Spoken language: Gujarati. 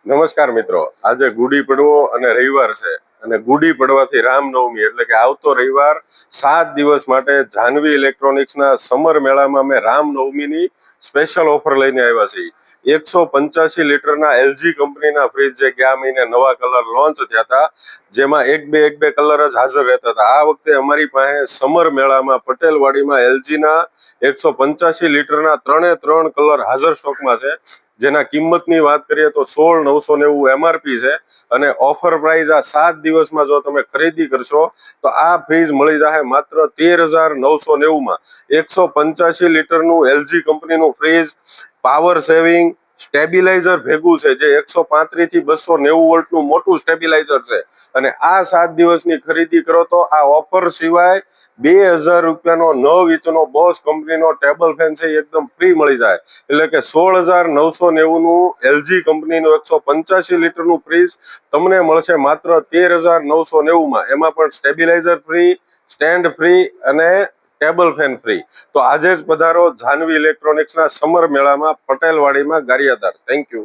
નમસ્કાર મિત્રો, આજે ગુડી પડવો અને રવિવાર છે અને ગુડી પડવાથી રામનવમી એટલે કે આવતો રવિવાર 7 દિવસ માટે જાનવી ઇલેક્ટ્રોનિક્સના સમર મેળામાં અમે રામનવમીની સ્પેશિયલ ઓફર લઈને આવ્યા છીએ। 185 લીટરના એલજી કંપનીના ફ્રીજ જે ગયા મહિને નવા કલર લોન્ચ થયા હતા, જેમાં એક બે કલર જ હાજર રહેતા હતા। આ વખતે અમારી પાસે સમર મેળામાં પટેલવાડીમાં એલજીના 185 લીટરના 3 કલર હાજર સ્ટોકમાં છે, જેના કિંમતની વાત કરીએ તો 16,990 એમઆરપી છે અને ઓફર પ્રાઇસ આ 7 દિવસમાં જો તમે ખરીદી કરશો તો આ ફ્રીજ મળી જશે માત્ર 13,990 માં। 185 લીટરનું એલજી કંપનીનું ફ્રીજ પાવર સેવિંગ સ્ટેબિલાઇઝર ભેગું છે, જે 135 થી 290 વોલ્ટનું મોટું સ્ટેબિલાઇઝર છે અને આ 7 દિવસની ખરીદી કરો તો આ ઓફર સિવાય 2,000 રૂપિયાનો 9 ઇંચનો બોસ કંપનીનો ટેબલ ફેન છે એકદમ ફ્રી મળી જાય। એટલે કે 16,990 નું એલજી કંપનીનું 185 લીટરનું ફ્રીજ તમને મળશે માત્ર 13,990 માં। એમાં પણ સ્ટેબિલાઇઝર ફ્રી, સ્ટેન્ડ ફ્રી અને ટેબલ ફેન ફ્રી। તો આજે જ પધારો જાનવી ઇલેક્ટ્રોનિક્સના સમર મેળામાં પટેલવાડીમાં ગારિયાધાર। Thank you.